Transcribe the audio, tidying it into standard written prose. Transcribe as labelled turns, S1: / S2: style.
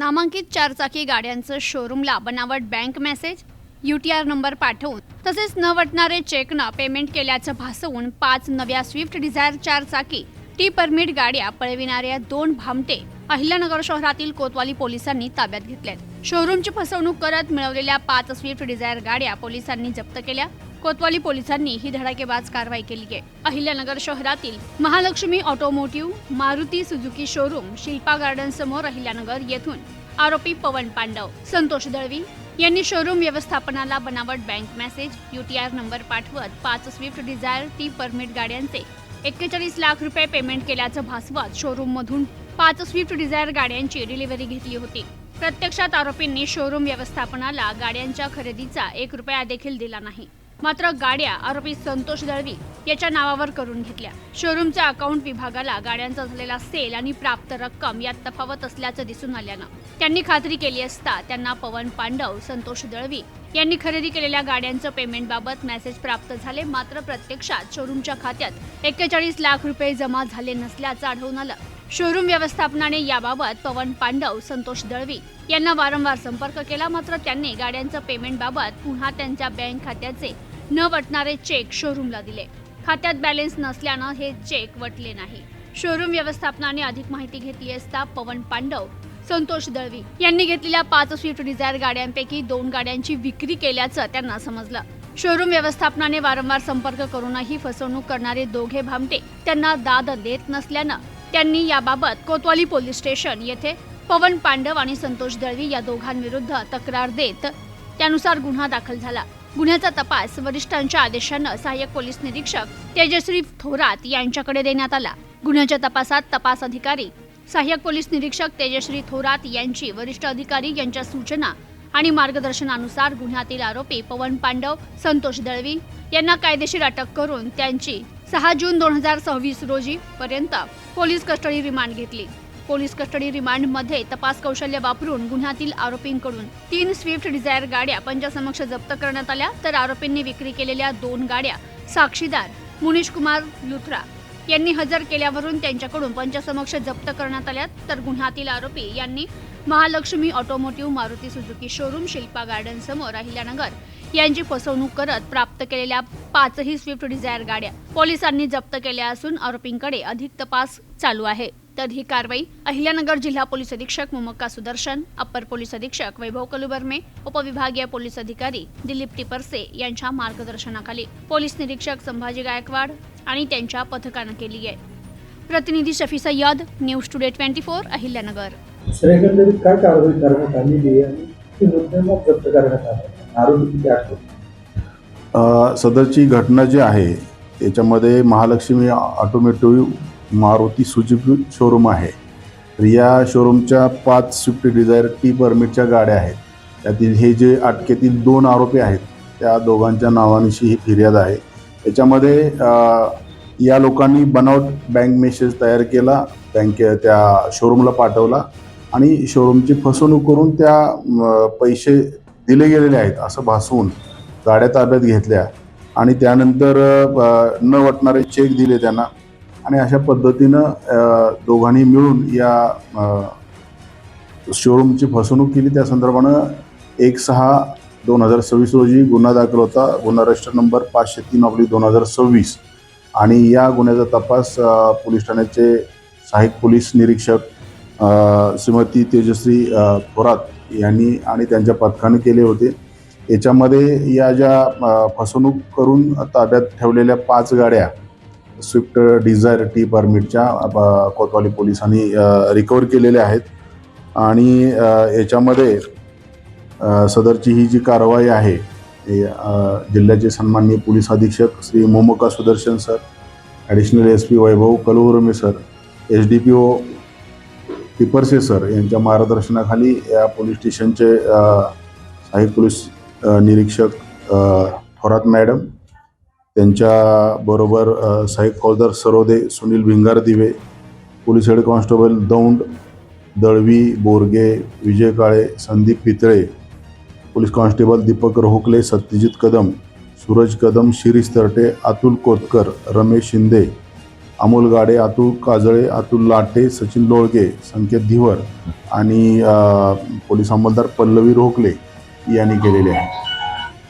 S1: नामांकित चारचाकी गाड्यांचं शोरूमला बनावट बँक मेसेज, UTR नंबर पाठवून तसेच न वटणारे चेकनं पेमेंट केल्याचं भासवून 5 नव्या स्विफ्ट डिझायर चारचाकी टी परमिट गाड्या पळविणाऱ्या 2 भामटे अहिल्यानगर शहरातील कोतवाली पोलिसांनी ताब्यात घेतल्यात. शोरूमची फसवणूक करत मिळवलेल्या 5 स्विफ्ट डिझायर गाड्या पोलिसांनी जप्त केल्या. कोतवाली पोलिसांनी ही धडाकेबाज कारवाई केली आहे. अहिल्यानगर शहरातील Mahalakshmi automotive Maruti Suzuki showroom Shilpa garden समोर अहिल्यानगर येथून आरोपी पवन पांडव, संतोष दळवी यांनी शोरूम व्यवस्थापनाला बनावट बँक मेसेज, UTR नंबर पाठवत 5 स्विफ्ट डिझायर टी परमिट गाड्यांचे 41 लाख रुपये पेमेंट केल्याचं भासवत शोरूममधून 5 स्विफ्ट डिझायर गाड्यांची डिलिव्हरी घेतली होती. प्रत्यक्षात आरोपींनी शोरूम व्यवस्थापनाला गाड्यांच्या खरेदीचा 1 रुपया देखील दिला नाही. मात्र गाड्या आरोपी संतोष दळवी याच्या नावावर करून घेतल्या. शोरूमच्या अकाउंट विभागाला गाड्यांचा झालेला सेल आणि प्राप्त रक्कम यात तफावत असल्याचं दिसून आल्यानं त्यांनी खात्री केली असता त्यांना पवन पांडव, संतोष दळवी यांनी खरेदी केलेल्या गाड्यांचं पेमेंटबाबत मेसेज प्राप्त झाले. मात्र प्रत्यक्षात शोरूमच्या खात्यात 41 लाख रुपये जमा झाले नसल्याचं आढळून आलं. शोरूम व्यवस्थापनाने याबाबत पवन पांडव, संतोष दळवी यांना वारंवार संपर्क केला. मात्र त्यांनी गाड्यांचं पेमेंटबाबत पुन्हा त्यांच्या बँक खात्याचे न वटणारे चेक शोरूमला दिले. खात्यात बॅलन्स नसल्यानं हे चेक वटले नाही. शोरूम व्यवस्थापनाने अधिक माहिती घेतली असता पवन पांडव, संतोष दळवी यांनी घेतलेल्या 5 स्विफ्ट डिझायर गाड्यांपैकी 2 गाड्यांची विक्री केल्याचं त्यांना समजलं. शोरूम व्यवस्थापनाने वारंवार संपर्क करूनही फसवणूक करणारे दोघे भामटे त्यांना दाद देत नसल्यानं त्यांनी याबाबत कोतवाली पोलीस स्टेशन येथे पवन पांडव आणि संतोष दळवी या दोघांविरुद्ध तक्रार देत त्यानुसार गुन्हा दाखल झाला. गुन्ह्याचा तपास वरिष्ठांच्या आदेशानं सहाय्यक पोलीस निरीक्षक तेजश्री थोरात यांच्याकडे देण्यात आला. गुन्ह्याच्या तपासात तपास अधिकारी सहाय्यक पोलीस निरीक्षक तेजश्री थोरात यांची वरिष्ठ अधिकारी यांच्या सूचना आणि मार्गदर्शनानुसार गुन्ह्यातील आरोपी पवन पांडव, संतोष दळवी यांना कायदेशीर अटक करून त्यांची 6 जून 2026 रोजी पर्यंत पोलीस कस्टडी रिमांड घेतली. पोलीस कस्टडी रिमांडमध्ये तपास कौशल्य वापरून गुन्ह्यातील आरोपींकडून 3 स्विफ्ट डिझायर गाड्या पंचासमक्ष जप्त करण्यात आल्या. तर आरोपींनी विक्री केलेल्या 2 गाड्या साक्षीदार मुनीश कुमार लुथरा यांनी हजर केल्यावरून त्यांच्याकडून पंचासमक्ष जप्त करण्यात आल्या. तर गुन्ह्यातील आरोपी यांनी Mahalakshmi automotive Maruti Suzuki showroom Shilpa garden समोर अहिल्यानगर यांची फसवणूक करत प्राप्त केलेल्या 5ही स्विफ्ट डिझायर गाड्या पोलिसांनी जप्त केल्या असून आरोपींकडे अधिक तपास चालू आहे. तर ही कारवाई अहिल्यानगर जिल्हा पोलीस अधीक्षक मुमक्का सुदर्शन, अप्पर पोलीस अधीक्षक वैभव कलुबर्मे, उपविभागीय पोलीस अधिकारी दिलीप टिपरसे यांच्या मार्गदर्शनाखाली पोलीस निरीक्षक संभाजी गायकवाड आणि त्यांच्या पथकानं केली आहे. प्रतिनिधी शफी सय्यद, न्यूज टुडे 24 अहिल्यानगर.
S2: एकंदरीत काय कारवाई करण्यात आलेली आहे आणि ती मुद्देमाल जप्त करण्यात आला, आरोपी किती आठवत?
S3: सदरची घटना जी आहे त्याच्यामध्ये Mahalakshmi automotive Maruti Suzuki showroom आहे. तर या शोरूमच्या 5 स्विफ्ट डिझायर टी परमिटच्या गाड्या आहेत. त्यातील हे जे अटकेतील 2 आरोपी आहेत त्या दोघांच्या नावानिशी ही फिर्याद आहे. त्याच्यामध्ये या लोकांनी बनावट बँक मेसेज तयार केला, त्या शोरूमला पाठवला आणि शोरूमची फसवणूक करून त्या पैसे दिले गेलेले आहेत असं भासवून गाड्या ताब्यात घेतल्या आणि त्यानंतर न वटणारे चेक दिले त्यांना आणि अशा पद्धतीनं दोघांनी मिळून या शोरूमची फसवणूक केली. त्या संदर्भानं 1/6/2026 रोजी गुन्हा दाखल होता. गुन्हा रजिस्टर नंबर 503/2026 आणि या गुन्ह्याचा तपास पोलीस ठाण्याचे सहाय्यक पोलीस निरीक्षक श्रीमती तेजश्री थोरात यांनी आणि त्यांच्या पथकाने केले होते. याच्यामध्ये या ज्या फसवणूक करून ताब्यात ठेवलेल्या 5 गाड्या स्विफ्ट डिझायर टी परमिटच्या कोतवाली पोलिसांनी रिकवर केलेल्या आहेत आणि याच्यामध्ये सदरची ही जी कारवाई आहे जिल्ह्याचे सन्माननीय पोलीस अधीक्षक Shri Mumakka Sudarshan sir, additional SP Vaibhav Kalubarme sir, SDPO Tiparse sir यांच्या मार्गदर्शनाखाली या पोलीस स्टेशनचे सहाय्यक पोलीस निरीक्षक थोरात मॅडम, त्यांच्याबरोबर सहाय्यक फौजदार Sarode Sunil Bhingardive, police head constable Daund, Dalvi, Borge, Vijay Kale, Sandeep Pitale, police constable Deepak Rohakale, Satyajit Kadam, Suraj Kadam, Shirish Tarate, Atul Kotkar, Ramesh Shinde Amol Gade, Atul Kajale, Atul Late, Sachin Lolge, Sanket Dhivar आणि पोलीस अंमलदार पल्लवी रोकले यांनी केलेले आहे.